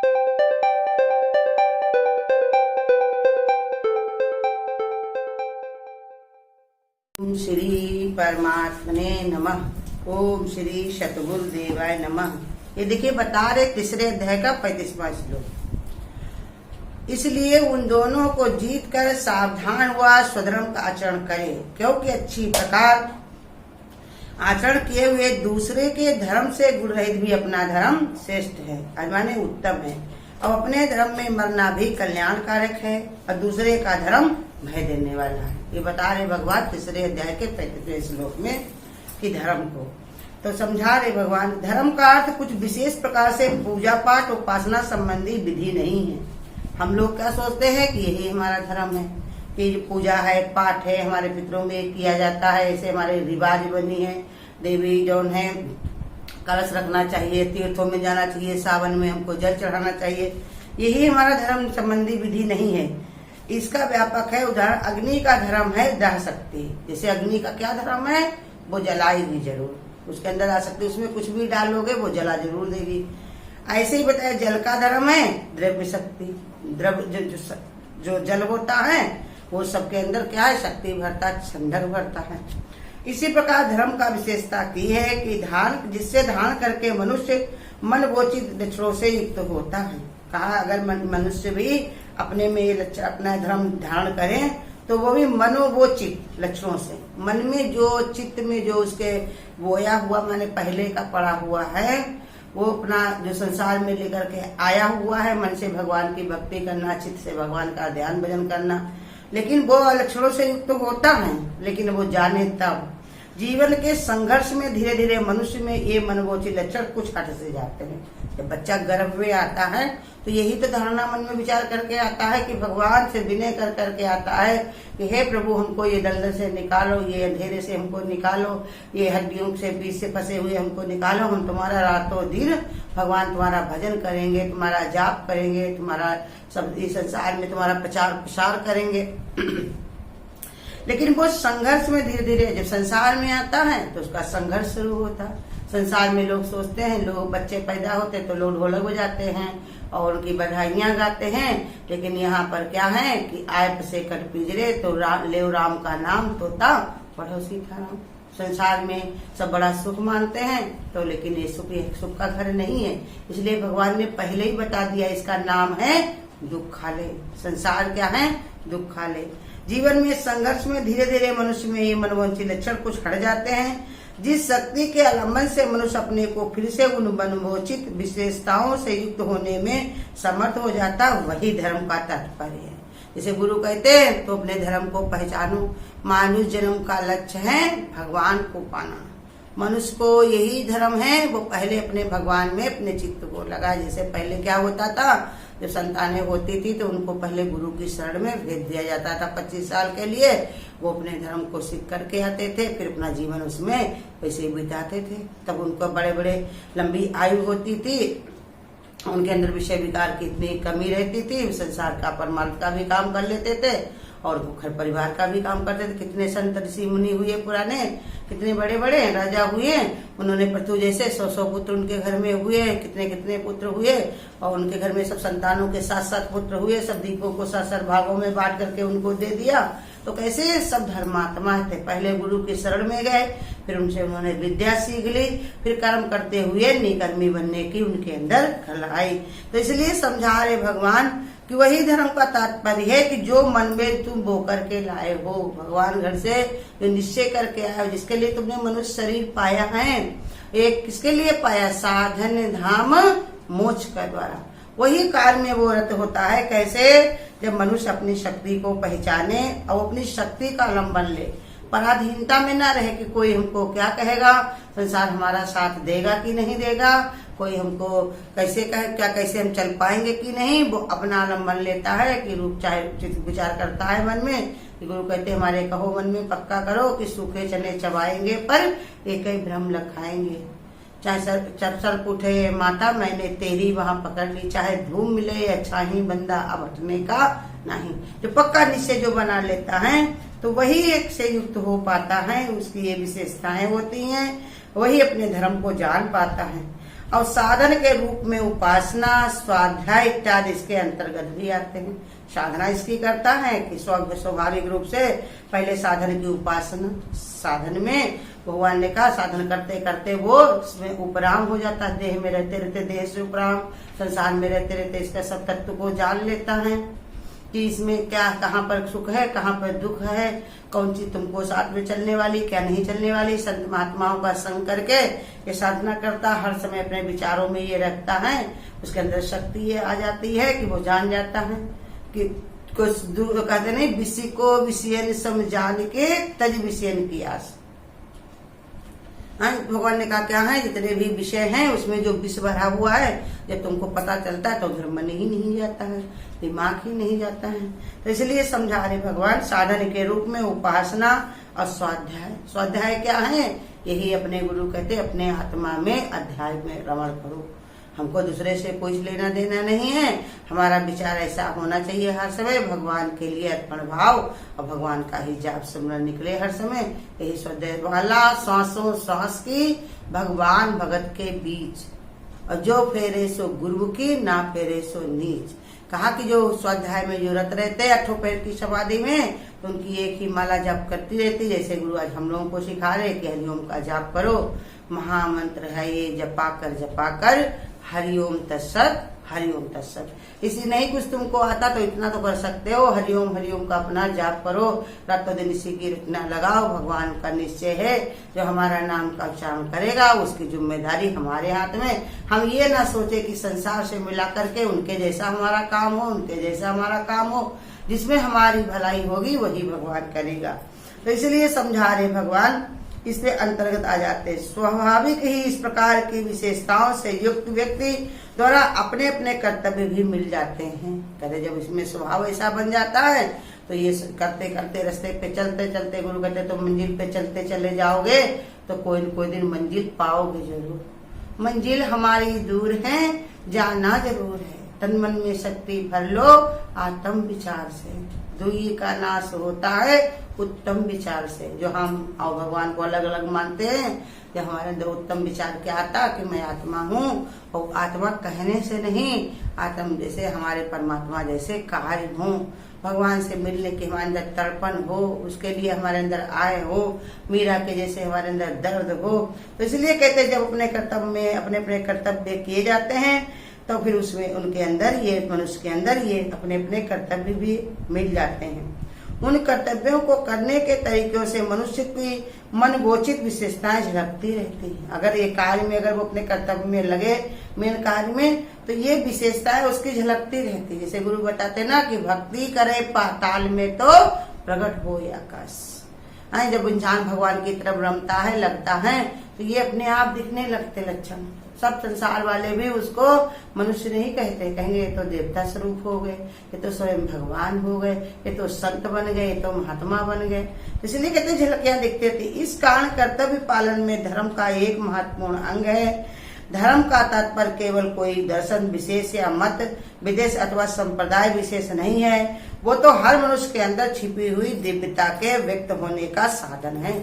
ओम श्री परमात्मने नमः। ओम श्री सतगुरुदेवाय नमः। ये देखिए बता रहे तीसरे अध्याय का 35वां श्लोक। इसलिए उन दोनों को जीत कर सावधान हुआ स्वधर्म का आचरण करे, क्योंकि अच्छी प्रकार आचरण किए हुए दूसरे के धर्म से गुण रहित भी अपना धर्म श्रेष्ठ है, माने उत्तम है। और अपने धर्म में मरना भी कल्याणकारक है और दूसरे का धर्म भय देने वाला है। ये बता रहे भगवान तीसरे अध्याय के 35वें श्लोक में कि धर्म को तो समझा रहे भगवान। धर्म का अर्थ कुछ विशेष प्रकार से पूजा पाठ उपासना संबंधी विधि नहीं है। हम लोग क्या सोचते हैं कि यही हमारा धर्म है, कि पूजा है पाठ है, हमारे पितरों में किया जाता है, ऐसे हमारे रिवाज बनी है। देवी जौन है कलश रखना चाहिए, तीर्थों में जाना चाहिए, सावन में हमको जल चढ़ाना चाहिए, यही हमारा धर्म संबंधी विधि नहीं है। इसका व्यापक है उदाहरण अग्नि का धर्म है दह शक्ति। जैसे अग्नि का क्या धर्म है, वो जलाएगी जरूर, उसके अंदर आ सकती, उसमें कुछ भी डालोगे वो जला जरूर देगी। ऐसे ही बताया जल का धर्म है द्रव्य शक्ति। द्रव्य जो जल होता है वो सबके अंदर क्या है, शक्ति भरता है, ठंडक भरता है। इसी प्रकार धर्म का विशेषता की है कि जिससे धारण करके मनुष्य मनवोचित लक्षणों से युक्त होता है। कहा अगर मनुष्य भी अपने में अपना धर्म धारण करें तो वो भी मनोवोचित लक्षणों से, मन में जो चित्त में जो उसके बोया हुआ माने पहले का पड़ा हुआ है, वो अपना जो संसार में लेकर के आया हुआ है, मन से भगवान की भक्ति करना, चित्त से भगवान का ध्यान भजन करना, लेकिन वो लक्षणों से युक्त होता है, लेकिन वो जाने तब। जीवन के संघर्ष में धीरे धीरे मनुष्य में ये मनोवोचित लक्षण कुछ हट से जाते हैं। जब बच्चा गर्भ में आता है तो यही तो धारणा मन में विचार करके आता है कि भगवान से विनय कर करके आता है कि हे प्रभु हमको ये दलदल से निकालो, ये अंधेरे से हमको निकालो, ये हड्डियों से बीच से फंसे हुए हमको निकालो। हम तुम्हारा रातों दिन भगवान तुम्हारा भजन करेंगे, तुम्हारा जाप करेंगे, तुम्हारा सब इस संसार में तुम्हारा प्रचार प्रसार करेंगे। लेकिन वो संघर्ष में धीरे धीरे जब संसार में आता है तो उसका संघर्ष शुरू होता है। संसार में लोग सोचते हैं, लोग बच्चे पैदा होते तो लोग ढोलक बजाते हैं और उनकी बधाइयां गाते हैं, लेकिन यहाँ पर क्या है कि आयत से कट पिंजरे तो ले राम का नाम तोता पढ़ो सीताराम। संसार में सब बड़ा सुख मानते हैं तो, लेकिन ये सुख का घर नहीं है। इसलिए भगवान ने पहले ही बता दिया इसका नाम है दुखालय। संसार क्या है, दुखालय। जीवन में संघर्ष में धीरे धीरे मनुष्य में ये मनोवांछित लक्षण कुछ हट जाते हैं। जिस शक्ति के अवलंबन से मनुष्य अपने को फिर से उन मनोवांछित विशेषताओं से युक्त होने में समर्थ हो जाता, वही धर्म का तात्पर्य है। जैसे गुरु कहते हैं तो अपने धर्म को पहचानो। मानुष जन्म का लक्ष्य है भगवान को पाना। मनुष्य को यही धर्म है, वो पहले अपने भगवान में अपने चित्त को लगाए। जैसे पहले क्या होता था, जब संतानें होती थी तो उनको पहले गुरु की शरण में भेज दिया जाता था 25 साल के लिए। वो अपने धर्म को सीख करके आते थे, फिर अपना जीवन उसमें वैसे बिताते थे। तब उनको बड़े बड़े लंबी आयु होती थी, उनके अंदर विषय विकार की इतनी कमी रहती थी, संसार का परमार्थ का भी काम कर लेते थे और घर परिवार का भी काम करते थे। कितने संत ऋषि मुनि हुए पुराने, कितने बड़े बड़े राजा हुए, उन्होंने पृथु जैसे 100 पुत्र उनके घर में हुए, कितने कितने पुत्र हुए और उनके घर में सब संतानों के 7 पुत्र हुए। सब दीपों को 7 भागों में बांट करके उनको दे दिया। तो कैसे सब धर्मात्मा थे, पहले गुरु की शरण में गए, फिर उनसे उन्होंने विद्या सीख ली, फिर कर्म करते हुए निकर्मी बनने की उनके अंदर कला आई। तो इसलिए समझा रहे भगवान कि वही धर्म का तात्पर्य है कि जो मन में तुम बो करके लाए हो, भगवान घर से जो निश्चय करके आए हो, जिसके लिए तुमने मनुष्य शरीर पाया है, एक किसके लिए पाया, साधन धाम मोक्ष का द्वारा। वही काल में वो रत होता है। कैसे, जब मनुष्य अपनी शक्ति को पहचाने और अपनी शक्ति का अवलंबन ले, पराधीनता में ना रहे कि कोई हमको क्या कहेगा, संसार हमारा साथ देगा कि नहीं देगा, कोई हमको कैसे कहे, क्या कैसे हम चल पाएंगे कि नहीं। वो अपना अवलंबन लेता है कि रूप चाहे विचार करता है मन में। गुरु कहते हमारे कहो मन में पक्का करो कि सूखे चने चबाएंगे पर एक ही भ्रम लखाएंगे। चाहे सर उठे माता मैंने तेरी वहां पकड़ ली, चाहे धूम मिले अच्छा ही बंदा अब हटने का नहीं। जो पक्का निश्चय जो बना लेता है तो वही एक से युक्त हो पाता है, उसकी ये विशेषताएं होती हैं, वही अपने धर्म को जान पाता है। और साधन के रूप में उपासना, स्वाध्याय इत्यादि इसके अंतर्गत भी आते हैं। साधना इसकी करता है कि स्वाभाविक रूप से पहले साधन की उपासना, साधन में भगवान ने कहा साधन करते करते वो इसमें उपराम हो जाता है, देह में रहते रहते देह से उपराम, संसार में रहते रहते इसका सब तत्व को जान लेता है कि इसमें क्या, कहाँ पर सुख है, कहाँ पर दुख है, कौन सी तुमको साथ में चलने वाली, क्या नहीं चलने वाली। संत महात्माओं का संग करके ये साधना करता, हर समय अपने विचारों में ये रखता है, उसके अंदर शक्ति ये आ जाती है कि वो जान जाता है कि कुछ कहते नहीं, विषय को विषयन समझाने के तज विषयन की आस। भगवान ने कहा क्या है, जितने भी विषय हैं उसमें जो विष भरा हुआ है, जब तुमको पता चलता है तो उधर मन ही नहीं जाता है, दिमाग ही नहीं जाता है। तो इसलिए समझा रहे भगवान साधन के रूप में उपासना और स्वाध्याय। स्वाध्याय क्या है, यही अपने गुरु कहते अपने आत्मा में अध्याय में रमण करो। हमको दूसरे से कुछ लेना देना नहीं है, हमारा विचार ऐसा होना चाहिए हर समय भगवान के लिए अर्पण भाव, और भगवान का ही जाप सिमरन निकले हर समय। यही स्वाध्याय वाला श्वासों श्वास की भगवान भगत के बीच, और जो फेरे सो गुरु की, ना फेरे सो नीच। कहा कि जो स्वाध्याय में जो रत रहते अठो पैर की समाधि में, तो उनकी एक ही माला जाप करती रहती। जैसे गुरु आज हम लोगों को सिखा रहे कि हरिओम का जाप करो, महामंत्र है ये, जपा कर हरिओम तत्सत, हरिओम तत्सत। इसी नहीं कुछ तुमको आता तो इतना तो कर सकते हो, हरिओम हरिओम का अपना जाप करो, रातों दिन इसी की रचना लगाओ। भगवान का निश्चय है जो हमारा नाम का उच्चारण करेगा उसकी जिम्मेदारी हमारे हाथ में। हम ये ना सोचे कि संसार से मिला करके उनके जैसा हमारा काम हो, उनके जैसा हमारा काम हो, जिसमें हमारी भलाई होगी वही भगवान करेगा। तो इसलिए समझा रहे भगवान, इसके अंतर्गत आ जाते। स्वाभाविक ही इस प्रकार की विशेषताओं से युक्त व्यक्ति द्वारा अपने अपने कर्तव्य भी मिल जाते हैं। कहते जब इसमें स्वभाव ऐसा बन जाता है तो ये करते करते रास्ते पे चलते चलते, गुरु कहते तो मंजिल पे चलते चले जाओगे तो कोई न कोई दिन मंजिल पाओगे जरूर। मंजिल हमारी दूर है, जाना जरूर है, तन मन में शक्ति भर लो आत्म विचार से। दुई का नाश होता है उत्तम विचार से। जो हम और भगवान को अलग अलग मानते हैं, जब हमारे अंदर उत्तम विचार क्या आता कि मैं आत्मा हूँ, और आत्मा कहने से नहीं, आत्म जैसे हमारे परमात्मा जैसे कार्य हूँ, भगवान से मिलने के हमारे अंदर तड़पण हो, उसके लिए हमारे अंदर आए हो, मीरा के जैसे हमारे अंदर दर्द हो। तो इसलिए कहते जब अपने कर्तव्य में अपने अपने कर्तव्य किए जाते हैं तो फिर उसमें उनके अंदर ये मनुष्य के अंदर ये अपने अपने कर्तव्य भी मिल जाते हैं। उन कर्तव्यों को करने के तरीकों से मनुष्य की मनगोचित विशेषताएं झलकती रहती है। अगर ये कार्य में अगर वो अपने कर्तव्य में लगे, मेन कार्य में, तो ये विशेषताएं उसकी झलकती रहती है। जैसे गुरु बताते ना कि भक्ति करे पाताल में तो प्रकट हो आकाश। जब इंसान भगवान की तरफ रमता है, लगता है, तो ये अपने आप दिखने लगते लक्षण। सब संसार वाले भी उसको मनुष्य नहीं कहते, कहेंगे ये तो देवता स्वरूप हो गए, ये तो स्वयं भगवान हो गए, ये तो संत बन गए, ये तो महात्मा बन गए। इसलिए कहते झलकियां दिखते थे। इस कारण कर्तव्य पालन में धर्म का एक महत्वपूर्ण अंग है। धर्म का तात्पर्य केवल कोई दर्शन विशेष या मत विदेश अथवा संप्रदाय विशेष नहीं है, वो तो हर मनुष्य के अंदर छिपी हुई दिव्यता के व्यक्त होने का साधन है।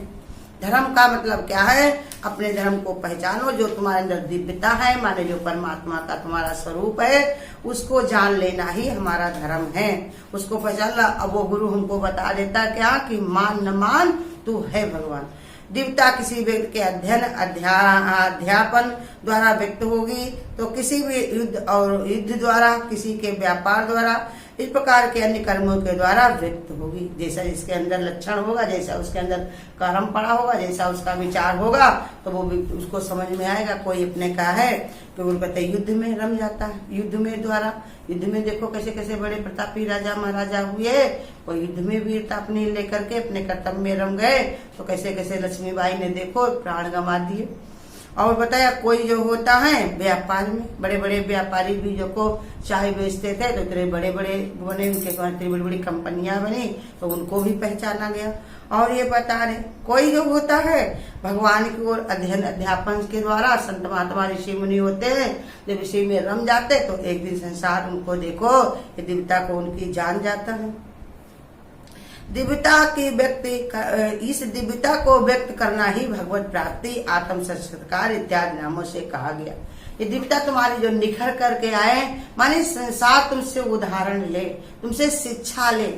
धर्म का मतलब क्या है, अपने धर्म को पहचानो, जो तुम्हारे अंदर दिव्यता है, माने जो परमात्मा का तुम्हारा स्वरूप है, उसको जान लेना ही हमारा धर्म है। उसको पहचान ला। अब वो गुरु हमको बता देता क्या कि मान न मान तू है भगवान। दिव्यता किसी व्यक्ति के अध्ययन अध्यापन द्वारा व्यक्त होगी, तो किसी भी युद्ध द्वारा, किसी के व्यापार द्वारा, इस प्रकार के अन्य कर्मों के द्वारा व्यक्त होगी। जैसा जिसके अंदर लक्षण होगा, जैसा उसके अंदर कर्म पड़ा होगा, जैसा उसका विचार होगा, तो वो भी उसको समझ में आएगा। कोई अपने का है तो वो कहते युद्ध में रम जाता है, युद्ध में द्वारा, युद्ध में देखो कैसे कैसे बड़े प्रतापी राजा महाराजा हुए, वो युद्ध में वीरता अपनी लेकर के अपने कर्तव्य में रम गए, तो कैसे कैसे लक्ष्मीबाई ने देखो प्राण गंवा दिए। और बताया कोई जो होता है व्यापार में, बड़े बड़े व्यापारी भी जो को चाय बेचते थे, तो इतने बड़े बड़े बने, उनके इतनी बड़ी बड़ी कंपनियां बनी, तो उनको भी पहचाना गया। और ये बता रहे कोई जो होता है भगवान की ओर अध्ययन अध्यापन के द्वारा, संत महात्मा ऋषि मुनि होते हैं, जब ऋषि में रम जाते तो एक दिन संसार उनको देखो ये दिव्यता को उनकी जान जाता है। दिव्यता की व्यक्ति, इस दिव्यता को व्यक्त करना ही भगवत प्राप्ति, आत्म साक्षात्कार इत्यादि नामों से कहा गया। ये दिव्यता तुम्हारी जो निखर करके आए, माने संसार तुमसे उदाहरण ले, तुमसे शिक्षा ले।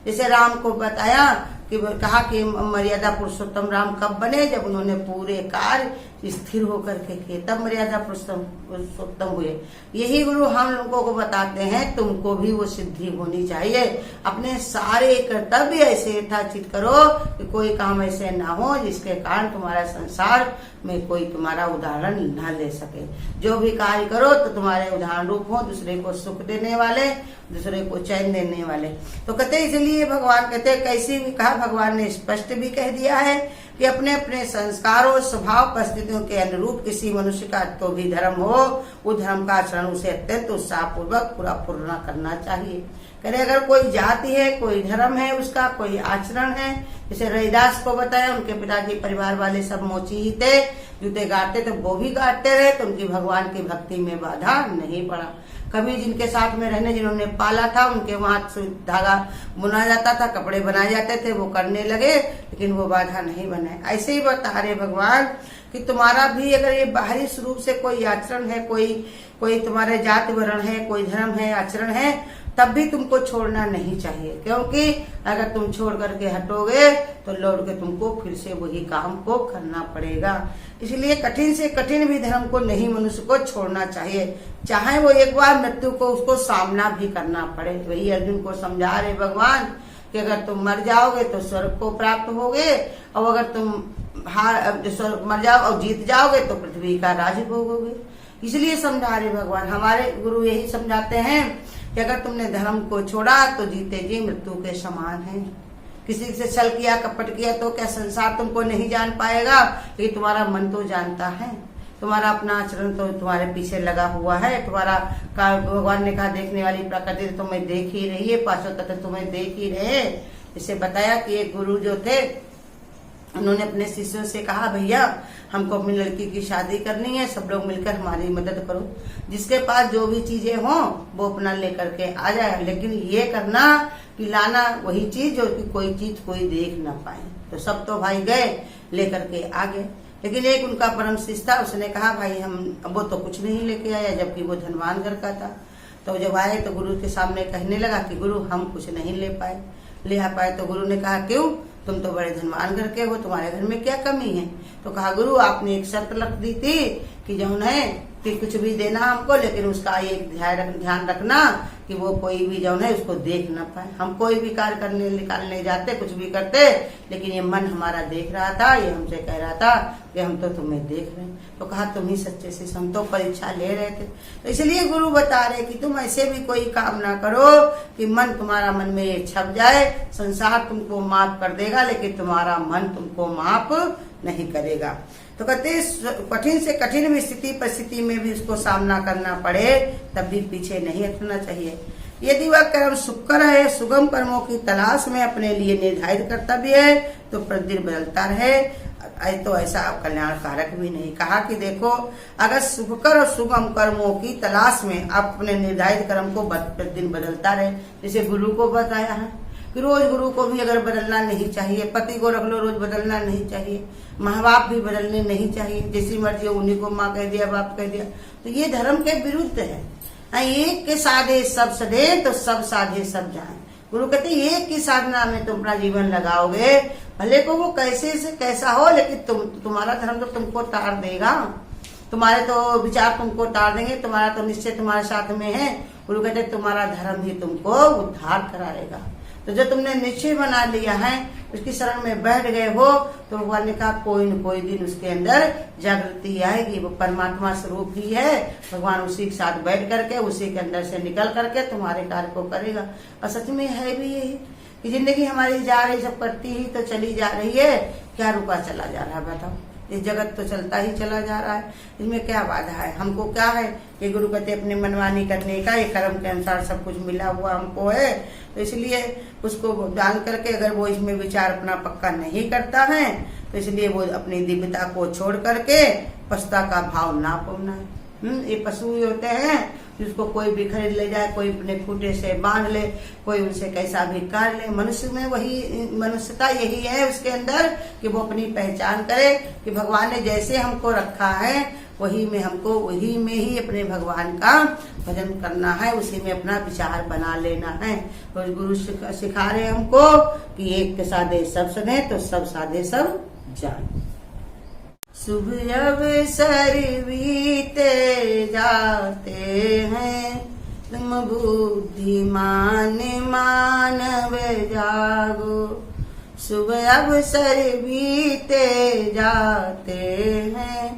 जैसे राम को बताया कि कहा कि मर्यादा पुरुषोत्तम राम कब बने, जब उन्होंने पूरे कार्य स्थिर होकर के किए, तब मर्यादा पुरुषोत्तम हुए। यही गुरु हम लोगों को बताते हैं, तुमको भी वो सिद्धि होनी चाहिए। अपने सारे कर्तव्य ऐसे यथाचित करो कि कोई काम ऐसे ना हो जिसके कारण तुम्हारा संसार में कोई तुम्हारा उदाहरण न ले सके। जो भी कार्य करो तो तुम्हारे उदाहरण रूप हो, दूसरे को सुख देने वाले, दूसरे को चैन देने वाले। तो कहते इसलिए भगवान कहते, कैसी भी कहा, भगवान ने स्पष्ट भी कह दिया है कि अपने अपने संस्कारों, स्वभाव, परिस्थितियों के अनुरूप किसी मनुष्य का तो भी धर्म हो, वो धर्म का आचरण उसे अत्यंत उत्साह पूर्वक पूरा करना चाहिए। करे अगर कोई जाति है, कोई धर्म है, उसका कोई आचरण है, जैसे रविदास को बताया उनके पिताजी परिवार वाले सब मोची ही थे, जूते गाड़ते तो वो भी गाड़ते रहे, तो उनकी भगवान की भक्ति में बाधा नहीं पड़ा। कभी जिनके साथ में रहने, जिन्होंने पाला था, उनके वहां धागा बुना जाता था, कपड़े बनाए जाते थे, वो करने लगे, लेकिन वो बाधा नहीं बने। ऐसे ही बता रहे भगवान कि तुम्हारा भी अगर ये बाहरी स्वरूप से कोई आचरण है, कोई तुम्हारे जाति वर्ण है, कोई धर्म है, आचरण है, तब भी तुमको छोड़ना नहीं चाहिए, क्योंकि अगर तुम छोड़ करके हटोगे तो लौट के तुमको फिर से वही काम को करना पड़ेगा। इसलिए कठिन से कठिन भी धर्म को नहीं मनुष्य को छोड़ना चाहिए, चाहे वो एक बार मृत्यु को उसको सामना भी करना पड़े। वही अर्जुन को समझा रहे भगवान कि अगर तुम मर जाओगे तो स्वर्ग को प्राप्त होगे, और अगर तुम मर जाओ और जीत जाओगे तो पृथ्वी का राज भोगोगे। इसलिए समझा रहे भगवान, हमारे गुरु यही समझाते हैं कि अगर तुमने धर्म को छोड़ा तो जीते जी मृत्यु के समान है। किसी से छल किया, कपट किया तो क्या संसार तुमको नहीं जान पाएगा? ये तुम्हारा मन तो जानता है, तुम्हारा अपना आचरण तो तुम्हारे पीछे लगा हुआ है। तुम्हारा भगवान ने कहा देखने वाली प्रकृति तुम्हें देख ही रही है, पांचों तत्व तुम्हें देख ही रहे। इसे बताया कि एक गुरु जो थे, उन्होंने अपने शिष्यों से कहा, भैया हमको अपनी लड़की की शादी करनी है, सब लोग मिलकर हमारी मदद करो। जिसके पास जो भी चीजें हो वो अपना लेकर के आ जाए, लेकिन ये करना कि लाना वही चीज जो कि कोई चीज कोई देख ना पाए। तो सब तो भाई गए लेकर के आ गए, लेकिन एक उनका परम शिष्य था, उसने कहा भाई वो तो कुछ नहीं लेके आया, जबकि वो धनवान घर का था। तो जब आए तो गुरु के सामने कहने लगा कि गुरु हम कुछ नहीं ले आ पाए। तो गुरु ने कहा क्यों, तुम तो बड़े धनवान घर के हो, तुम्हारे घर में क्या कमी है? तो कहा गुरु आपने एक शर्त रख दी थी कि जो है कि कुछ भी देना हमको, लेकिन उसका एक ध्यान रखना कि वो कोई भी जो है उसको देख ना पाए। हम कोई भी कार्य करने निकालने जाते, कुछ भी करते, लेकिन ये मन हमारा देख रहा था, ये हमसे कह रहा था कि हम तो तुम्हें देख रहे हैं। तो कहा तुम ही सच्चे से, हम तो परीक्षा ले रहे थे। तो इसलिए गुरु बता रहे कि तुम ऐसे भी कोई काम ना करो कि मन तुम्हारा मन में ये छप जाए। संसार तुमको माफ कर देगा, लेकिन तुम्हारा मन तुमको माफ नहीं करेगा। तो कहते कठिन से कठिन परिस्थिति में भी उसको सामना करना पड़े, तब भी पीछे नहीं हटना चाहिए। यदि वह कर्म सुकर है, सुगम कर्मों की तलाश में अपने लिए निर्धारित कर्तव्य है, तो प्रतिदिन बदलता रहे, तो ऐसा कल्याणकारक भी नहीं। कहा कि देखो अगर सुखकर और सुगम कर्मों की तलाश में आप अपने निर्धारित कर्म को प्रतिदिन बदलता रहे, जैसे गुरु को बताया है कि रोज गुरु को भी अगर बदलना नहीं चाहिए, पति को रख लो रोज बदलना नहीं चाहिए, माँ बाप भी बदलने नहीं चाहिए, जैसी मर्जी हो उन्हीं को माँ कह दिया, बाप कह दिया, तो ये धर्म के विरुद्ध है। एक के साधे सब सधे, तो सब साधे सब जाए। गुरु कहते एक की साधना में तुम अपना जीवन लगाओगे, भले को वो कैसे से कैसा हो, लेकिन तुम्हारा धर्म तो तुमको तार देगा, तुम्हारे तो विचार तुमको तार देंगे, तुम्हारा तो निश्चय तुम्हारे साथ में है। गुरु कहते तुम्हारा धर्म ही तुमको उद्धार कराएगा। तो जो तुमने निश्चय बना लिया है, उसकी शरण में बैठ गए हो, तो भगवान ने कहा कोई न कोई दिन उसके अंदर जागृति आएगी। वो परमात्मा स्वरूप ही है, भगवान उसी के साथ बैठ करके उसी के अंदर से निकल करके तुम्हारे कार्य को करेगा। और सच में है भी यही कि जिंदगी हमारी जा रही, सब करती ही तो चली जा रही है, क्या रुका चला जा रहा है? बताओ, ये जगत तो चलता ही चला जा रहा है, इसमें क्या बाधा है? हमको क्या है कि गुरु कहते अपनी मनमानी करने का, ये कर्म के अनुसार सब कुछ मिला हुआ हमको है। तो इसलिए उसको जान करके अगर वो इसमें विचार अपना पक्का नहीं करता है, तो इसलिए वो अपनी दिव्यता को छोड़ करके पछता का भाव ना पाना है। ये पशु होते हैं जिसको कोई भी खरीद ले जाए, कोई अपने खूंटे से बांध ले, कोई उनसे कैसा भी कर ले। मनुष्य में वही मनुष्यता यही है उसके अंदर कि वो अपनी पहचान करे कि भगवान ने जैसे हमको रखा है वही में हमको वही में ही अपने भगवान का भजन करना है, उसी में अपना विचार बना लेना है। और गुरु सिखा रहे हमको कि एक के साधे सब सधे तो सब साधे सब जान। शुभ अवसर बीते जाते हैं, तुम बुद्धिमान मानव जागो। शुभ अवसर बीते जाते हैं,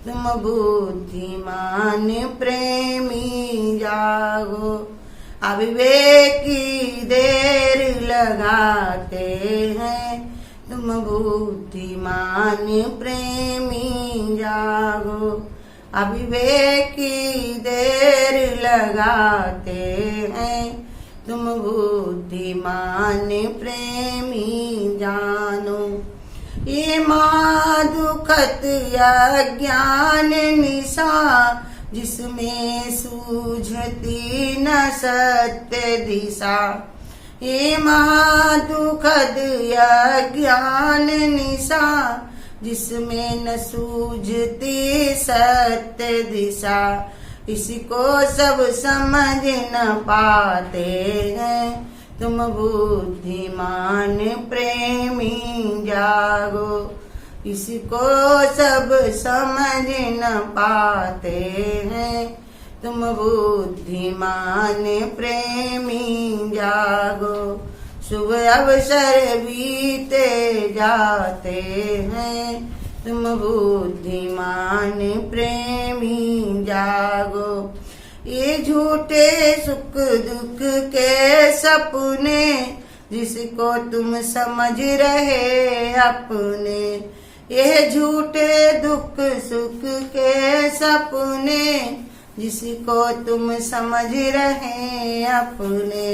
तुम बुद्धिमान प्रेमी जागो। अविवेकी देर लगाते हैं, तुम बुद्धिमान प्रेमी जागो। अविवेकी देर लगाते हैं, तुम बुद्धिमान प्रेमी जानो। ये मादुखत अज्ञान निशा, जिसमें सूझती न सत्य दिशा। ये महादुखद अज्ञान निशा, जिसमें न सूझती सत्य दिशा। इसको सब समझ न पाते हैं, तुम बुद्धिमान प्रेमी जागो। इसको सब समझ न पाते हैं, तुम बुद्धिमान प्रेमी जागो। शुभ अवसर बीते जाते हैं, तुम बुद्धिमान प्रेमी जागो। ये झूठे सुख दुख के सपने, जिसको तुम समझ रहे अपने। ये झूठे दुख सुख के सपने, जिसको तुम समझ रहे अपने।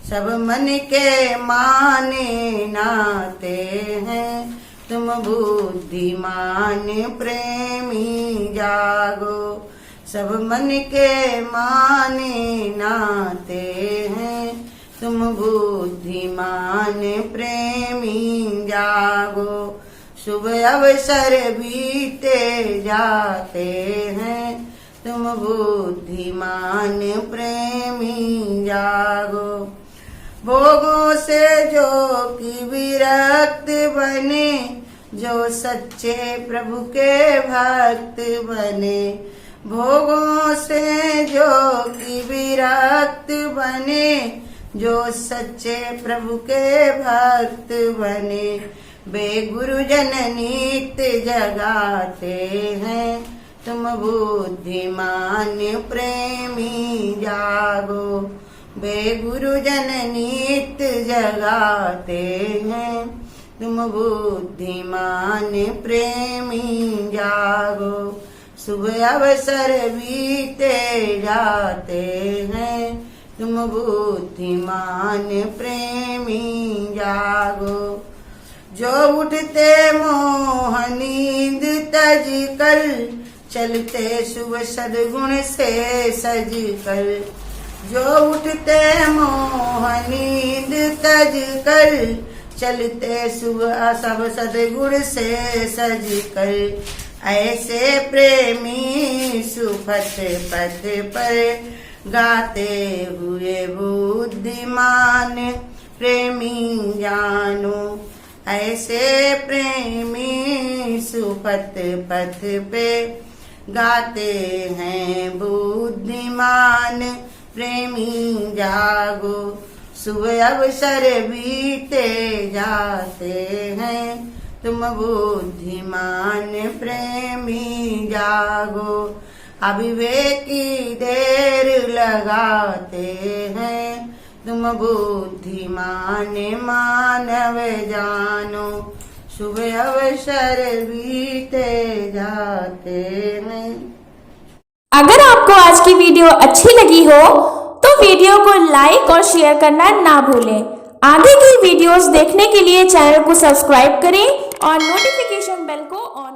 सब मन के माने नाते हैं, तुम बुद्धिमान प्रेमी जागो। सब मन के माने नाते हैं, तुम बुद्धिमान प्रेमी जागो। शुभ अवसर बीते जाते हैं, तुम बुद्धिमान प्रेमी जागो। भोगों से जो कि विरक्त बने, जो सच्चे प्रभु के भक्त बने। भोगों से जो कि विरक्त बने, जो सच्चे प्रभु के भक्त बने। वे गुरुजन नित्य जगाते हैं, तुम बुद्धिमान प्रेमी जागो। वे गुरुजन नित्य जगाते हैं, तुम बुद्धिमान प्रेमी जागो। शुभ अवसर बीते जाते हैं, तुम बुद्धिमान प्रेमी जागो। जो उठते मोह नींद तज कर, चलते शुभ सद्गुण से सज कर। जो उठते मोह नींद तज कर, चलते शुभ सब सद्गुण से सज कर। ऐसे प्रेमी सुफत पथ पर, गाते हुए बुद्धिमान प्रेमी जानो। ऐसे प्रेमी सुफत पथ पे, गाते हैं बुद्धिमान प्रेमी जागो। शुभ अवसर बीते जाते हैं, तुम बुद्धिमान प्रेमी जागो। अविवेकी देर लगाते हैं, तुम बुद्धिमान मानव जानो। शुभ अवसर बीते जाते हैं। अगर आपको आज की वीडियो अच्छी लगी हो तो वीडियो को लाइक और शेयर करना ना भूलें। आगे की वीडियोस देखने के लिए चैनल को सब्सक्राइब करें और नोटिफिकेशन बेल को ऑन